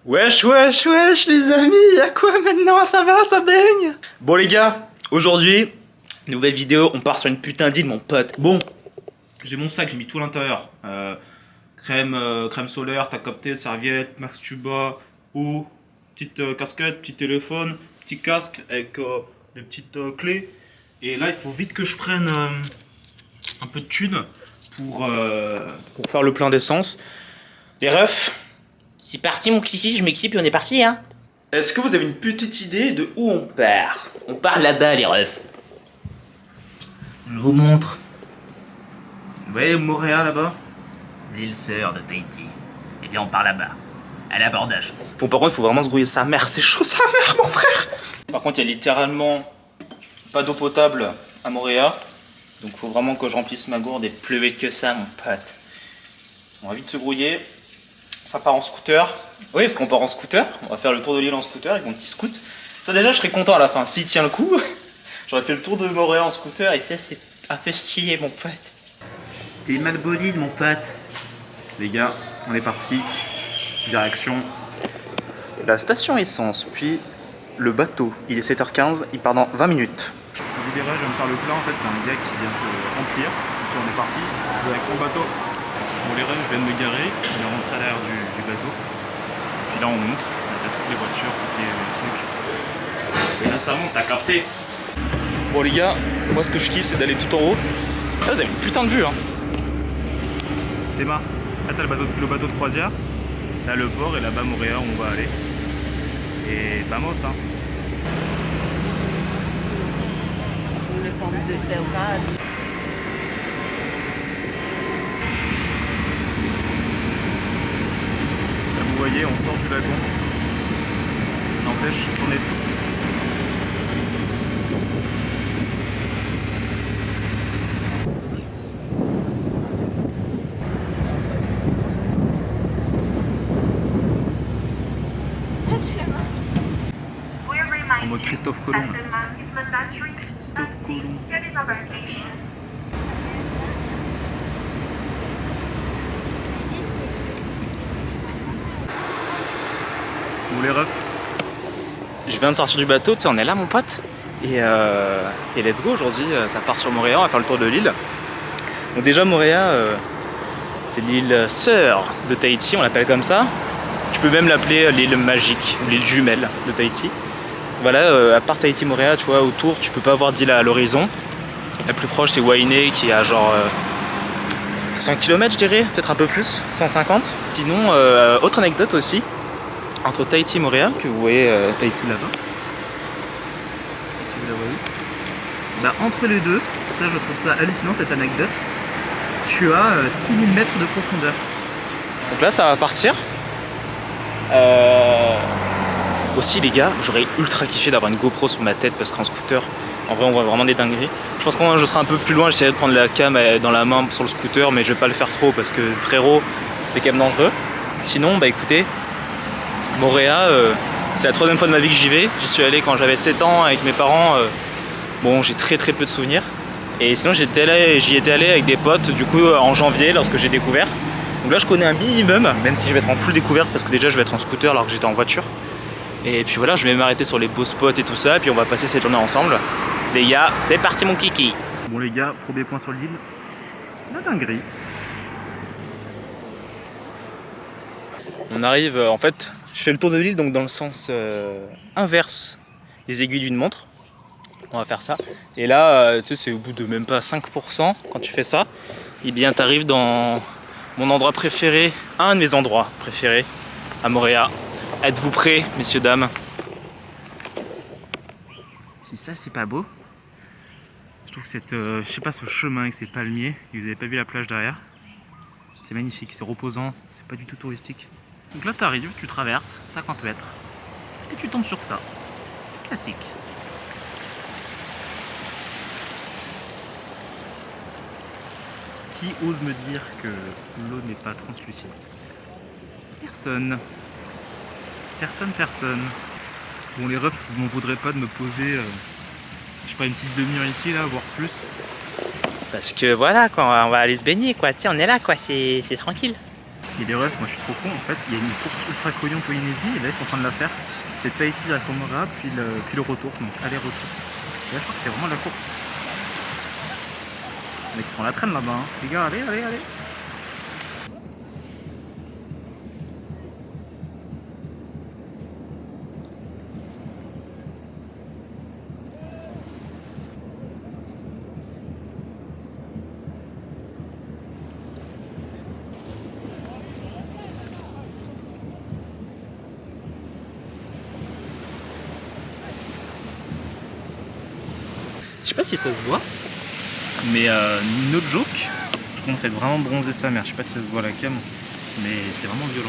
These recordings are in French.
Wesh, wesh, wesh, les amis, y'a quoi maintenant? Ça va, ça baigne? Bon, les gars, aujourd'hui, nouvelle vidéo, on part sur une putain d'île, mon pote. Bon, j'ai mon sac, j'ai mis tout à l'intérieur. Crème solaire, t'as capté, serviette, max tuba, eau, petite casquette, petit téléphone, petit casque avec des petites clés. Et là, il faut vite que je prenne un peu de thunes pour faire le plein d'essence. Les refs. C'est parti mon kiki, je m'équipe et on est parti hein. Est-ce que vous avez une petite idée de où on part? On part là-bas les refs. Je vous montre. Vous voyez Moréa là-bas? L'île sœur de Tahiti. Eh bien on part là-bas, à l'abordage. Bon, par contre il faut vraiment se grouiller sa mère, c'est chaud sa mère mon frère. Par contre il y a littéralement pas d'eau potable à Moréa. Donc faut vraiment que je remplisse ma gourde et plus vite que ça mon pote. On va vite se grouiller. Ça part en scooter. Oui, parce qu'on part en scooter. On va faire le tour de l'île en scooter avec mon petit scoot. Ça déjà, je serais content à la fin. S'il tient le coup, j'aurais fait le tour de Moréa en scooter et ça, c'est un peu stylé, mon pote. T'es mal bolide, mon pote. Les gars, on est parti. Direction la station essence, puis le bateau. Il est 7h15, il part dans 20 minutes. Je vous dirai, je viens de faire le plein. En fait, c'est un gars qui vient de remplir. Puis on est parti avec son bateau. Bon, les refs, je viens de me garer, on est rentré à l'arrière du bateau. Puis là, on monte, on a toutes les voitures, tous les trucs. Et là, ça monte, t'as capté. Bon, les gars, moi, ce que je kiffe, c'est d'aller tout en haut. Là, vous avez une putain de vue, hein. Théma, là, t'as le bateau de croisière, là, le port, et là-bas, Moréa, où on va aller. Et vamos, hein. Les pommes de terre. Vous voyez, on sort du lagon. N'empêche, journée de fou. En mode Christophe Colomb. Christophe Colomb. Bon les refs, je viens de sortir du bateau, tu sais, on est là mon pote. Et let's go, aujourd'hui ça part sur Moréa, on va faire le tour de l'île. Donc déjà Moréa, c'est l'île sœur de Tahiti, on l'appelle comme ça. Tu peux même l'appeler l'île magique, ou l'île jumelle de Tahiti. Voilà, à part Tahiti Moréa, tu vois, autour tu peux pas avoir d'île à l'horizon. La plus proche c'est Wainé qui est à genre 100 km je dirais, peut-être un peu plus, 150. Sinon, autre anecdote aussi. Entre Tahiti et Moréa, que vous voyez Tahiti là-bas. Si vous la voyez. Bah, entre les deux, ça je trouve ça hallucinant cette anecdote. Tu as 6000 mètres de profondeur. Donc là ça va partir. Aussi les gars, j'aurais ultra kiffé d'avoir une GoPro sur ma tête parce qu'en scooter, en vrai on voit vraiment des dingueries. Je pense que je serai un peu plus loin, j'essaierai de prendre la cam dans la main sur le scooter, mais je vais pas le faire trop parce que frérot, c'est quand même dangereux. Sinon, bah écoutez, Moréa, c'est la troisième fois de ma vie que j'y vais. J'y suis allé quand j'avais 7 ans avec mes parents. Bon, j'ai très peu de souvenirs. Et sinon, j'y étais allé avec des potes du coup en janvier lorsque j'ai découvert. Donc là, je connais un minimum, même si je vais être en full découverte parce que déjà, je vais être en scooter alors que j'étais en voiture. Et puis voilà, je vais m'arrêter sur les beaux spots et tout ça. Et puis on va passer cette journée ensemble. Les gars, c'est parti mon kiki. Bon les gars, premier point sur l'île. La dinguerie. On arrive, en fait, je fais le tour de l'île donc dans le sens inverse des aiguilles d'une montre. On va faire ça. Et là, tu sais, c'est au bout de même pas 5% quand tu fais ça. Et bien, tu arrives dans mon endroit préféré, un de mes endroits préférés à Moréa. Êtes-vous prêts, messieurs, dames? Si ça, c'est pas beau. Je trouve que cette, je sais pas, ce chemin avec ces palmiers, et vous avez pas vu la plage derrière. C'est magnifique, c'est reposant, c'est pas du tout touristique. Donc là, tu arrives, tu traverses 50 mètres et tu tombes sur ça. Classique. Qui ose me dire que l'eau n'est pas translucide? Personne. Personne. Bon, les refs m'en voudraient pas de me poser, je sais pas, une petite demi-heure ici, là, voire plus. Parce que voilà, quoi, on va aller se baigner, quoi. Tiens, on est là, quoi, c'est tranquille. Et les refs, moi je suis trop con en fait, il y a une course ultra connue en Polynésie et là ils sont en train de la faire. C'est Tahiti direction Mora, puis le retour, donc aller-retour. Et là je crois que c'est vraiment la course. Les mecs ils sont à la traîne là-bas, hein. Les gars, allez, allez, allez. Je sais pas si ça se voit, mais no joke, je commence à être vraiment bronzé sa mère. Je sais pas si ça se voit à la cam, mais c'est vraiment violent.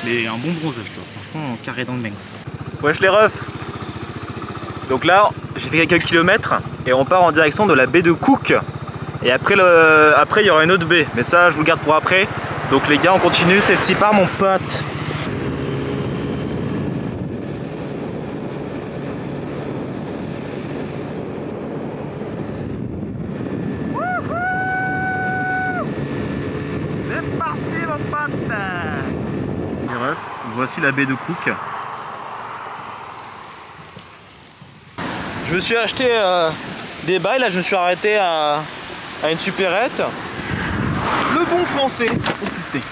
Mais un bon bronzage, tu vois, franchement, carré dans le Banks. Wesh les refs. Donc là, j'ai fait quelques kilomètres et on part en direction de la baie de Cook. Et après, il y aura une autre baie, mais ça, je vous le garde pour après. Donc les gars, on continue, c'est petit part mon pote. Les refs, voici la baie de Cook. Je me suis acheté des bails, là je me suis arrêté à une supérette. Le bon français, oh putain.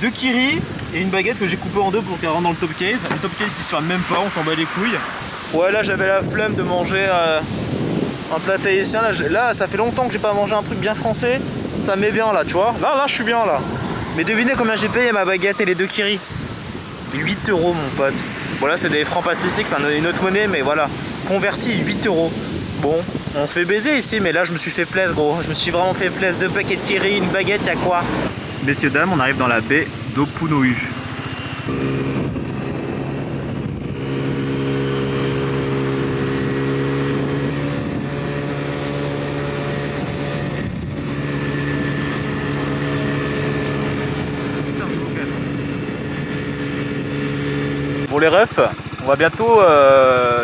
2 kiris et une baguette que j'ai coupée en deux pour qu'elle rentre dans le top case. Le top case qui se ferme même pas, on s'en bat les couilles. Ouais, là j'avais la flemme de manger un plat tahitien. Là ça fait longtemps que j'ai pas mangé un truc bien français. Ça me met bien là, tu vois. Là je suis bien là. Mais devinez combien j'ai payé ma baguette et les 2 kiris. 8 € mon pote. Bon là c'est des francs pacifiques, c'est une autre monnaie, mais voilà. Converti 8 €. Bon, on se fait baiser ici, mais là je me suis fait plaisir gros. Je me suis vraiment fait plaisir. 2 paquets de kiri, une baguette, y'a quoi? Messieurs, dames, on arrive dans la baie d'Opunouhu. Bon les refs, on va bientôt...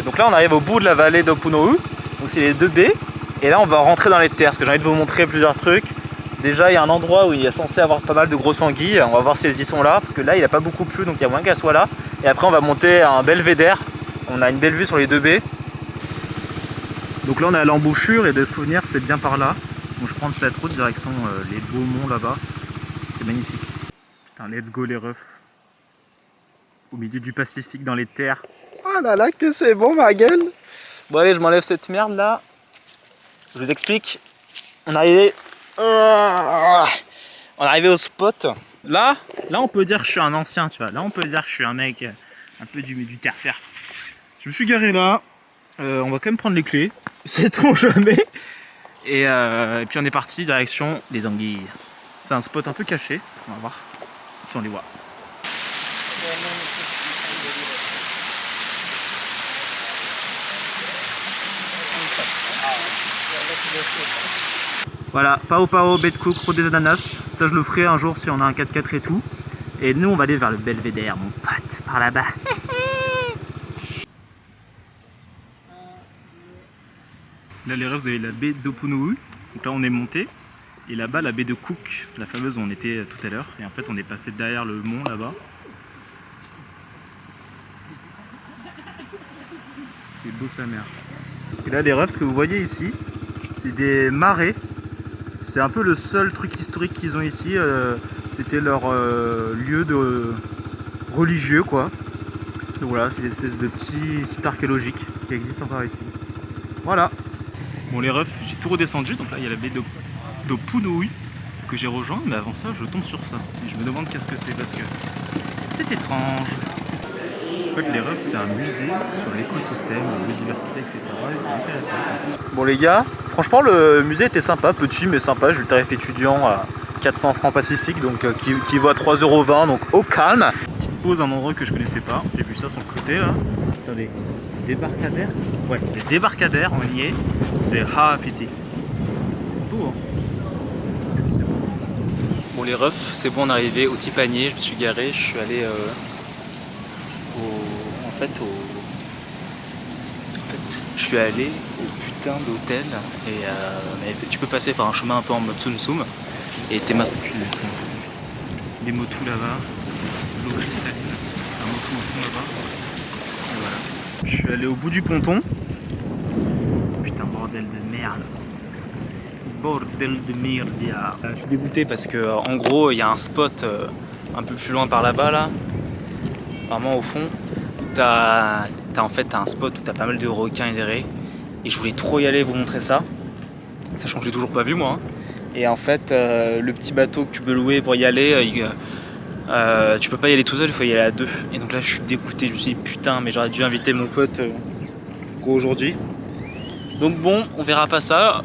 Donc là on arrive au bout de la vallée d'Opunouhu. Donc c'est les 2 baies. Et là on va rentrer dans les terres parce que j'ai envie de vous montrer plusieurs trucs. Déjà il y a un endroit où il est censé avoir pas mal de grosses anguilles. On va voir si elles y sont là. Parce que là il n'a pas beaucoup plu, donc il y a moins qu'elles soient là. Et après on va monter à un belvédère. On a une belle vue sur les 2 baies. Donc là on est à l'embouchure et de souvenirs c'est bien par là. Donc je prends cette route direction les Beaumonts là-bas. C'est magnifique. Putain, let's go les refs. Au milieu du Pacifique dans les terres. Oh là là que c'est bon ma gueule. Bon allez, je m'enlève cette merde là. Je vous explique. On est arrivé au spot. Là on peut dire que je suis un ancien, tu vois. Là on peut dire que je suis un mec un peu du terre-terre. Je me suis garé là. On va quand même prendre les clés. Sait-on jamais. Et puis on est parti direction les anguilles. C'est un spot un peu caché. On va voir. Puis on les voit. Voilà, Pao Pao, baie de Cook, route des ananas. Ça je le ferai un jour si on a un 4x4 et tout. Et nous on va aller vers le belvédère mon pote, par là-bas. Là les refs, vous avez la baie d'Opunouhu. Donc là on est monté. Et là-bas la baie de Cook, la fameuse où on était tout à l'heure. Et en fait on est passé derrière le mont là-bas. C'est beau sa mère. Et là les refs, ce que vous voyez ici, c'est des marais. C'est un peu le seul truc historique qu'ils ont ici. C'était leur lieu de religieux quoi. Donc voilà, c'est une espèce de petit site archéologique qui existe encore ici. Voilà. Bon les refs, j'ai tout redescendu. Donc là il y a la baie d'Opunouhu que j'ai rejoint. Mais avant ça, je tombe sur ça. Et je me demande qu'est-ce que c'est parce que c'est étrange. En fait, les refs, c'est un musée sur l'écosystème, la biodiversité, etc. Et c'est intéressant. Bon, les gars, franchement, le musée était sympa, petit mais sympa. J'ai eu le tarif étudiant à 400 francs pacifiques, donc qui vaut à 3,20 €, donc au calme. Petite pause à un endroit que je connaissais pas. J'ai vu ça sur le côté là. Attendez, débarcadère? Ouais, des débarcadères, on y est. Des Haapiti. C'est beau, hein? Je sais pas. Bon, les refs, c'est bon, on est arrivé au petit panier. Je me suis garé, je suis allé. Je suis allé au putain d'hôtel et tu peux passer par un chemin un peu en mode Tsum Tsum et t'es masculé. des motus là-bas, l'eau cristalline, un motu au fond là-bas. Et voilà. Je suis allé au bout du ponton. Putain, bordel de merde. Bordel de merde. Je suis dégoûté parce que en gros il y a un spot un peu plus loin par là-bas là, vraiment au fond, où t'as en fait un spot où t'as pas mal de requins et des raies. Et je voulais trop y aller vous montrer ça, sachant que je l'ai toujours pas vu moi. Et en fait le petit bateau que tu peux louer pour y aller, tu peux pas y aller tout seul, il faut y aller à deux. Et donc là je suis dégoûté, je me suis dit putain mais j'aurais dû inviter mon pote pour aujourd'hui. Donc bon, on verra pas ça.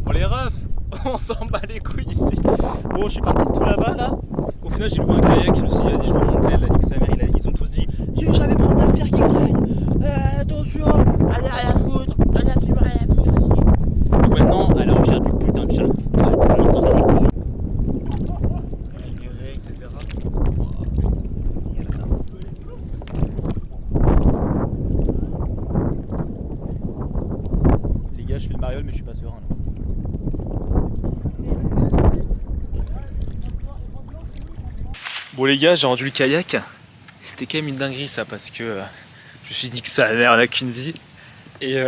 Bon les refs, on s'en bat les couilles ici. Bon je suis parti de tout là-bas là. Au final j'ai loué un kayak et je me suis dit vas-y je prends mon tel, avec sa mère, ils ont tous dit jamais prendre ta fer qui craigne, attention, allez rien à foutre, allez rien à foutre. Donc maintenant elle est en recherche du putain de challenge. Etc. Les gars je fais le mariole mais je suis pas serein là. Bon les gars, j'ai rendu le kayak. C'était quand même une dinguerie ça parce que je me suis dit que ça avait l'air qu'une vie. Et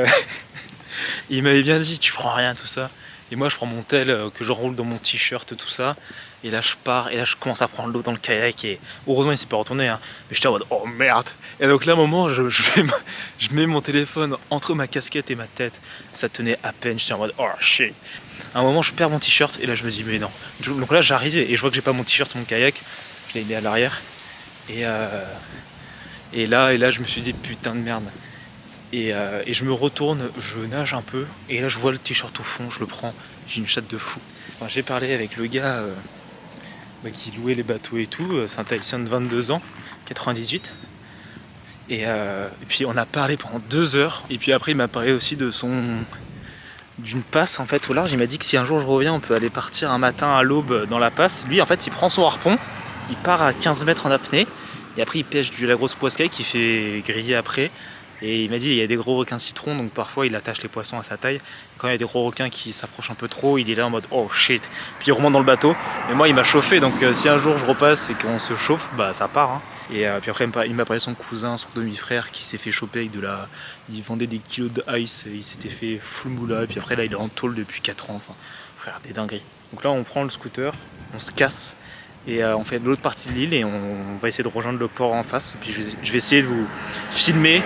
il m'avait bien dit tu prends rien tout ça. Et moi je prends mon tel que j'enroule dans mon t-shirt tout ça. Et là je pars et là je commence à prendre l'eau dans le kayak et heureusement il s'est pas retourné hein. Mais j'étais en mode oh merde. Et donc là à un moment je mets mon téléphone entre ma casquette et ma tête. Ça tenait à peine, j'étais en mode oh shit. À un moment je perds mon t-shirt et là je me dis mais non. Donc là j'arrive et je vois que j'ai pas mon t-shirt sur mon kayak. Je l'ai mis à l'arrière et là je me suis dit putain de merde et je me retourne, je nage un peu et là je vois le t-shirt au fond, je le prends, j'ai une chatte de fou. Enfin, j'ai parlé avec le gars qui louait les bateaux et tout, c'est un Tahitien de 22 ans, 98 et puis on a parlé pendant 2 heures et puis après il m'a parlé aussi d'une passe en fait au large. Il m'a dit que si un jour je reviens on peut aller partir un matin à l'aube dans la passe. Lui en fait il prend son harpon, il part à 15 mètres en apnée et après il pêche de la grosse poiscaille qui fait griller après. Et il m'a dit il y a des gros requins citrons donc parfois il attache les poissons à sa taille. Et quand il y a des gros requins qui s'approchent un peu trop, il est là en mode oh shit. Puis il remonte dans le bateau. Mais moi il m'a chauffé donc si un jour je repasse et qu'on se chauffe, bah ça part. Hein. Et puis après il m'a parlé de son cousin, son demi-frère qui s'est fait choper avec il vendait des kilos de ice, il s'était fait full moula. Et puis après là il est en tôle depuis 4 ans. Enfin frère des dingueries. Donc là on prend le scooter, on se casse. Et on fait de l'autre partie de l'île et on va essayer de rejoindre le port en face. Et puis je vais essayer de vous filmer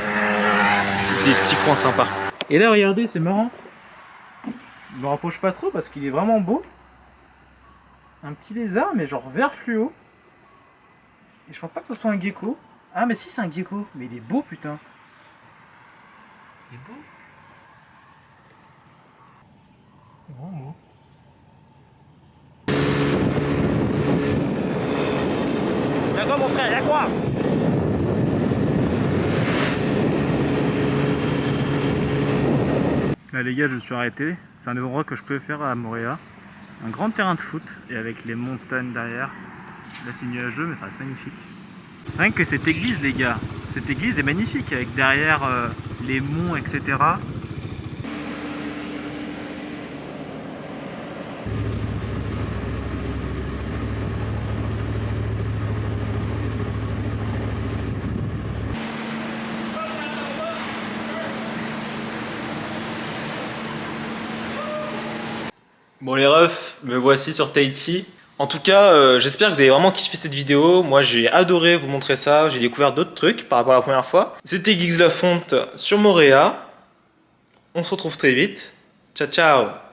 des petits coins sympas. Et là regardez, c'est marrant. Je me rapproche pas trop parce qu'il est vraiment beau. Un petit lézard mais genre vert fluo. Et je pense pas que ce soit un gecko. Ah mais si c'est un gecko, mais il est beau putain. Il est beau. C'est vraiment beau. Y'a quoi mon frère, y'a quoi? Là les gars je me suis arrêté, c'est un des endroits que je préfère à Moorea. Un grand terrain de foot et avec les montagnes derrière. Là c'est nuageux mais ça reste magnifique. Rien que cette église les gars, cette église est magnifique avec derrière les monts etc. Bon les refs, me voici sur Tahiti. En tout cas, j'espère que vous avez vraiment kiffé cette vidéo. Moi j'ai adoré vous montrer ça, j'ai découvert d'autres trucs par rapport à la première fois. C'était Geeks Lafonte sur Moorea. On se retrouve très vite. Ciao ciao.